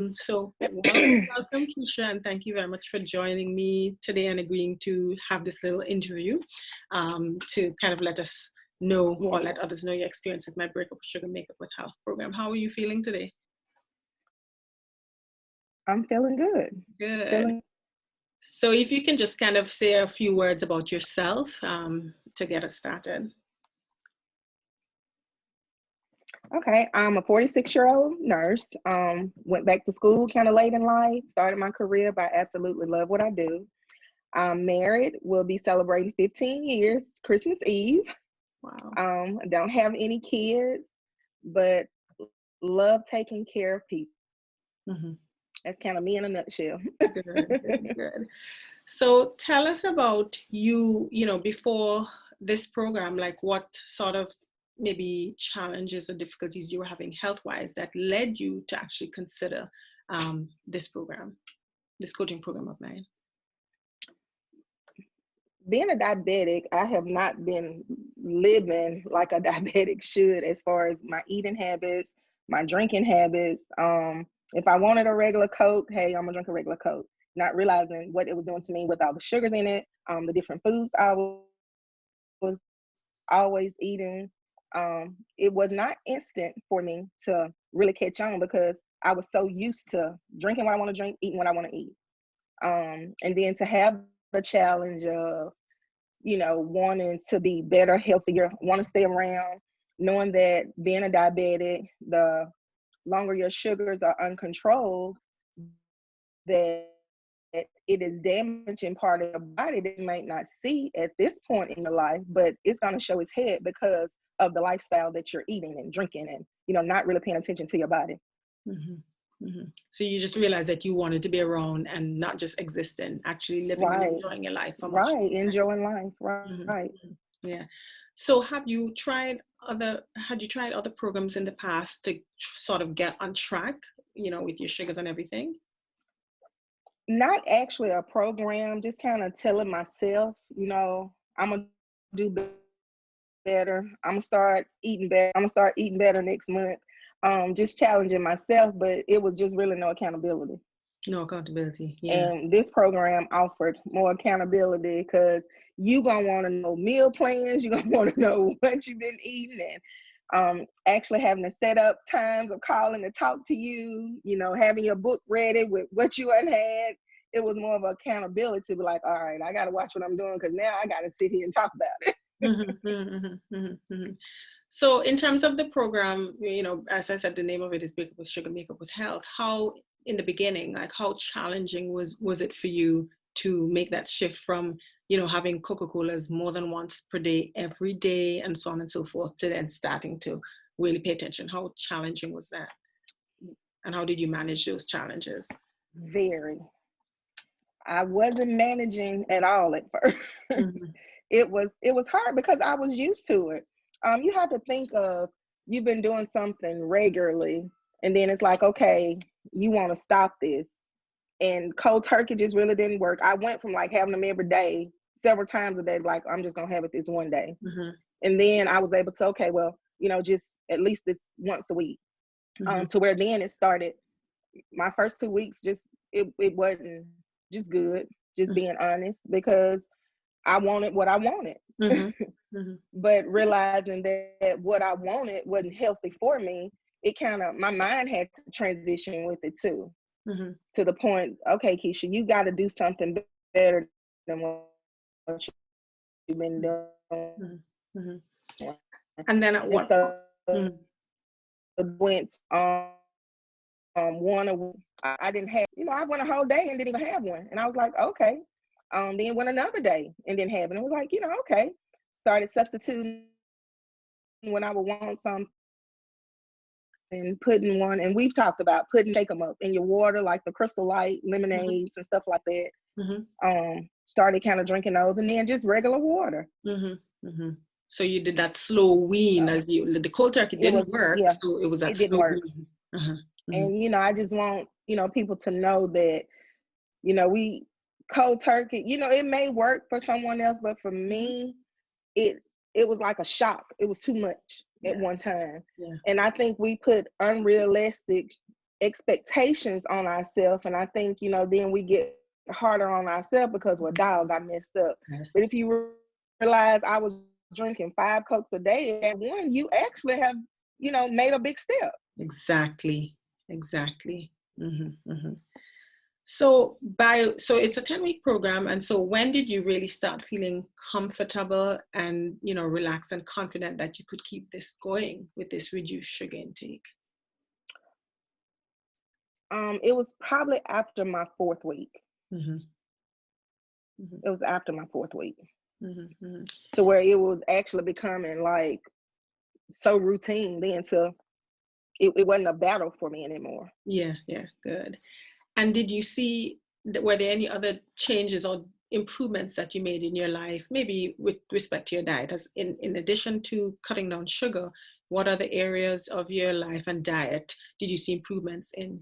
Welcome, Keesha, and thank you very much for joining me today and agreeing to have this little interview to kind of let us know or let others know your experience with my Breakup with Sugar Makeup with Health program. How are you feeling today? I'm feeling good. Good. So if you can just kind of say a few words about yourself to get us started. Okay, I'm a 46-year-old nurse. Went back to school kind of late in life, started my career, but I absolutely love what I do. I'm married, we'll be celebrating 15 years, Christmas Eve. Wow. Don't have any kids, but love taking care of people. Mm-hmm. That's kind of me in a nutshell. Good. So tell us about you, before this program, like what sort of maybe challenges or difficulties you were having health-wise that led you to actually consider this program, this coaching program of mine. Being a diabetic, I have not been living like a diabetic should as far as my eating habits, my drinking habits. If I wanted a regular Coke, hey, I'm gonna drink a regular Coke, not realizing what it was doing to me with all the sugars in it, the different foods I was always eating. It was not instant for me to really catch on because I was so used to drinking what I want to drink, eating what I want to eat. And then to have the challenge of, wanting to be better, healthier, want to stay around, knowing that being a diabetic, the longer your sugars are uncontrolled, that it is damaging part of your body that you might not see at this point in your life, but it's going to show its head because of the lifestyle that you're eating and drinking and, not really paying attention to your body. Mm-hmm. Mm-hmm. So you just realized that you wanted to be around and not just existing, actually living and enjoying your life. Enjoying life. Right. Mm-hmm. Yeah. So had you tried other programs in the past to sort of get on track, with your sugars and everything? Not actually a program, just kind of telling myself, I'm gonna do better. I'm gonna start eating better. I'm gonna start eating better next month. Just challenging myself, but it was just really no accountability. No accountability. Yeah. And this program offered more accountability because you gonna want to know meal plans. You're gonna want to know what you've been eating and actually having to set up times of calling to talk to you. Having your book ready with what you had. It was more of accountability to be like, all right, I got to watch what I'm doing because now I got to sit here and talk about it. Mm-hmm, mm-hmm, mm-hmm, mm-hmm. So in terms of the program, as I said, the name of it is Breakup with Sugar, Makeup with Health. How, in the beginning, like how challenging was it for you to make that shift from, having Coca-Colas more than once per day, every day, and so on and so forth, to then starting to really pay attention? How challenging was that? And how did you manage those challenges? Very. I wasn't managing at all at first. Mm-hmm. It was hard because I was used to it. You have to think of, you've been doing something regularly, and then it's like, okay, you want to stop this. And cold turkey just really didn't work. I went from like having them every day, several times a day, like I'm just gonna have it this one day. Mm-hmm. And then I was able to, okay, well, just at least this once a week. Mm-hmm. To where then it started, my first 2 weeks, just it wasn't just good, just being honest, because I wanted what I wanted. Mm-hmm. Mm-hmm. But realizing that what I wanted wasn't healthy for me, it kind of, my mind had to transition with it too. Mm-hmm. To the point, okay, Keesha, you got to do something better than what you've been doing. Mm-hmm. And then at what point? Went one a week. I didn't have, I went a whole day and didn't even have one. And I was like, okay. Then went another day and didn't have it. And I was like, okay. Started substituting when I would want something and putting one, and we've talked about putting, shake them up in your water, like the Crystal Light lemonades, mm-hmm. and stuff like that. Mm-hmm. Started kind of drinking those, and then just regular water. Mm-hmm. Mm-hmm. So you did that slow wean, as the cold turkey didn't work. Yeah, so it was that slow wean. Uh-huh. Mm-hmm. And I just want people to know that we cold turkey. It may work for someone else, but for me, it was like a shock. It was too much at one time. Yeah. And I think we put unrealistic expectations on ourselves. And I think, then we get harder on ourselves because, well, dog, I messed up. But Yes. if you realize I was drinking 5 Cokes a day, and one, you actually have, made a big step. Exactly. Exactly. So it's a 10-week program. And so when did you really start feeling comfortable and, relaxed and confident that you could keep this going with this reduced sugar intake? It was probably after my 4th week. Mm-hmm. Mm-hmm. It was after my 4th week. Mm-hmm. To where it was actually becoming like so routine then to it wasn't a battle for me anymore. Yeah, good. And did you see, were there any other changes or improvements that you made in your life, maybe with respect to your diet, as in addition to cutting down sugar, what other areas of your life and diet did you see improvements in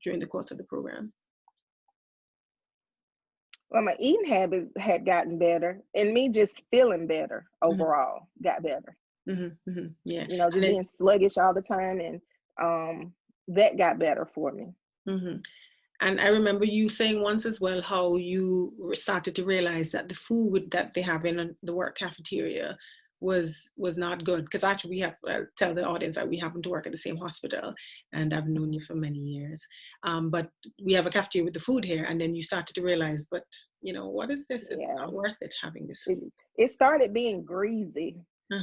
during the course of the program? Well, my eating habits had gotten better, and me just feeling better overall got better. Yeah. Just being sluggish all the time, and that got better for me. And I remember you saying once as well how you started to realize that the food that they have in the work cafeteria was not good. Because actually we have, tell the audience that we happen to work at the same hospital, and I've known you for many years. But we have a cafeteria with the food here, and then you started to realize, but what is this? It's not worth it having this food. It started being greasy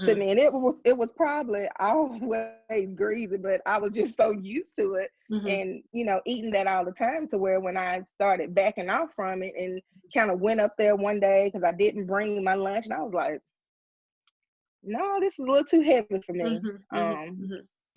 to me, and it was probably always greasy, but I was just so used to it, and eating that all the time, to where when I started backing off from it and kind of went up there one day because I didn't bring my lunch, and I was like, no, this is a little too heavy for me.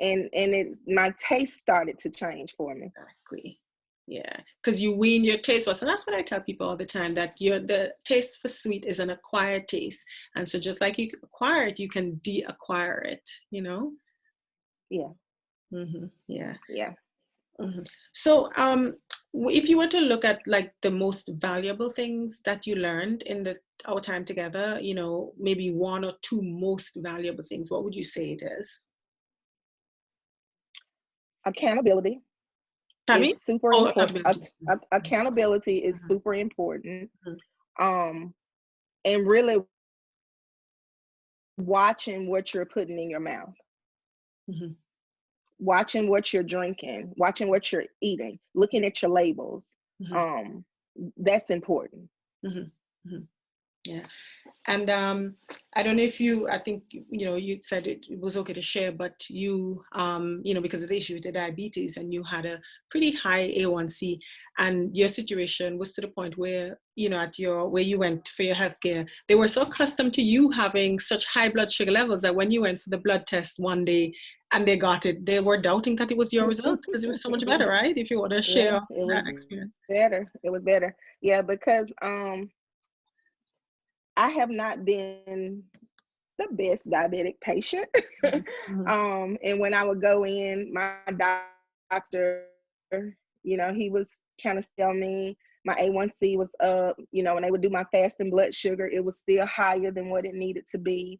And my taste started to change for me. Exactly. Yeah, because you wean your taste buds. And that's what I tell people all the time, that the taste for sweet is an acquired taste. And so just like you acquire it, you can de-acquire it, Yeah. Yeah. So if you were to look at like the most valuable things that you learned in our time together, maybe one or two most valuable things, what would you say it is? Accountability is super important. Accountability is super important. And really watching what you're putting in your mouth. Watching what you're drinking, watching what you're eating, looking at your labels. That's important. Yeah. And I don't know if I think, you said it was okay to share, but you, because of the issue with the diabetes, and you had a pretty high A1C, and your situation was to the point where, where you went for your healthcare, they were so accustomed to you having such high blood sugar levels that when you went for the blood test one day and they got it, they were doubting that it was your result, because it was so much better, right? If you want to share that experience. It was better. Yeah, because I have not been the best diabetic patient. And when I would go in, my doctor, he was kind of telling me my A1C was up. When they would do my fasting blood sugar, it was still higher than what it needed to be.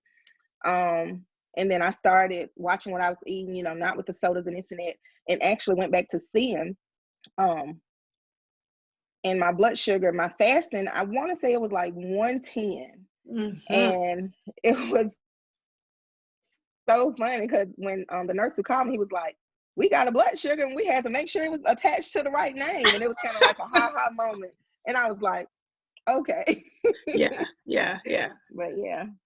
And then I started watching what I was eating, not with the sodas and this and that, and actually went back to seeing. And my blood sugar, my fasting, I want to say it was like 110. And it was so funny because when the nurse who called me, he was like, we got a blood sugar, and we had to make sure it was attached to the right name. And it was kind of like a ha-ha moment. And I was like, okay. Yeah. But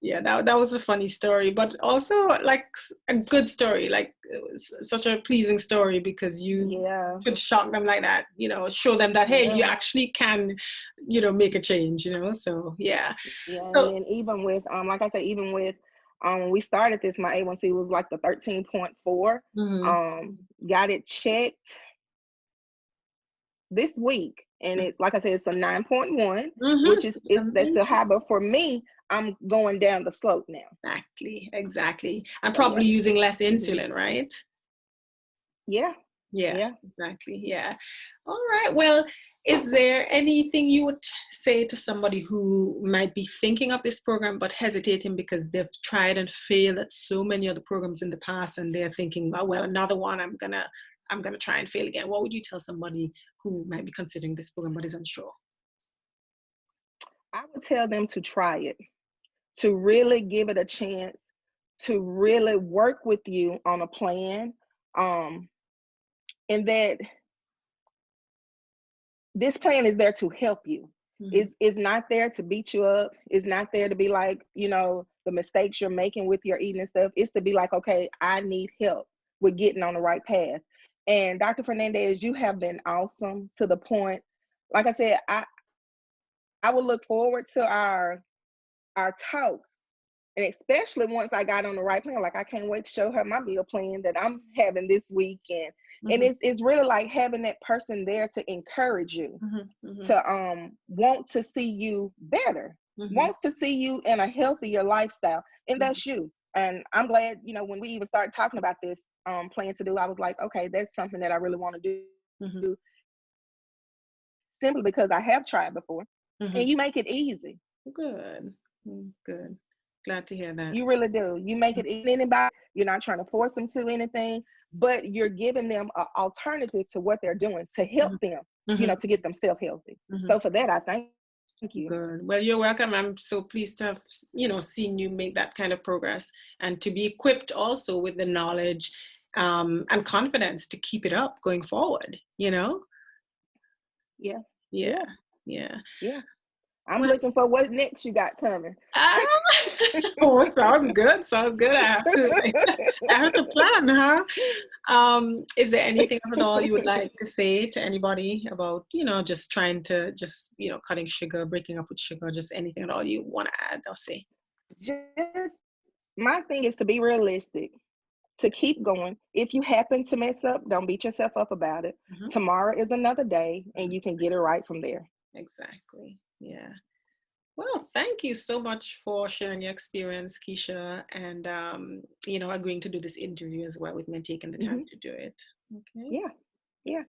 yeah, that was a funny story, but also like a good story, like it was such a pleasing story, because you could shock them like that, show them that, hey, you actually can, make a change, so So, and then even with like I said, even with when we started this, my A1C was like the 13.4. Got it checked this week, and it's, like I said, it's a 9.1, which is that's still high, but for me, I'm going down the slope now. Exactly. And probably using less insulin, right? Yeah, exactly. Yeah. All right. Well, is there anything you would say to somebody who might be thinking of this program but hesitating because they've tried and failed at so many other programs in the past, and they're thinking, well, another one, I'm gonna I'm going to try and fail again? What would you tell somebody who might be considering this program but is unsure? I would tell them to try it, to really give it a chance, to really work with you on a plan, and that this plan is there to help you. It's not there to beat you up. It's not there to be like, the mistakes you're making with your eating and stuff. It's to be like, okay, I need help with getting on the right path. And Dr. Fernandez, you have been awesome to the point. Like I said, I would look forward to our talks. And especially once I got on the right plan, like I can't wait to show her my meal plan that I'm having this week. And it's really like having that person there to encourage you, to want to see you better, wants to see you in a healthier lifestyle. And that's you. And I'm glad, when we even started talking about this plan to do, I was like, okay, that's something that I really want to do, simply because I have tried before. And you make it easy. Good. Good. Glad to hear that. You really do. You make it easy. Anybody, you're not trying to force them to anything, but you're giving them an alternative to what they're doing to help them, to get themselves healthy. So for that, I thank you. Good. Well, you're welcome. I'm so pleased to have, seen you make that kind of progress, and to be equipped also with the knowledge and confidence to keep it up going forward, Yeah. I'm looking for what next you got coming. Oh, sounds good. Sounds good. I have to plan, huh? Is there anything at all you would like to say to anybody about, just trying to cutting sugar, breaking up with sugar, just anything at all you want to add or say? Just, my thing is to be realistic, to keep going. If you happen to mess up, don't beat yourself up about it. Tomorrow is another day, and you can get it right from there. Exactly. Yeah. Well, thank you so much for sharing your experience, Keesha, and agreeing to do this interview as well with me, taking the time to do it. Okay. Yeah.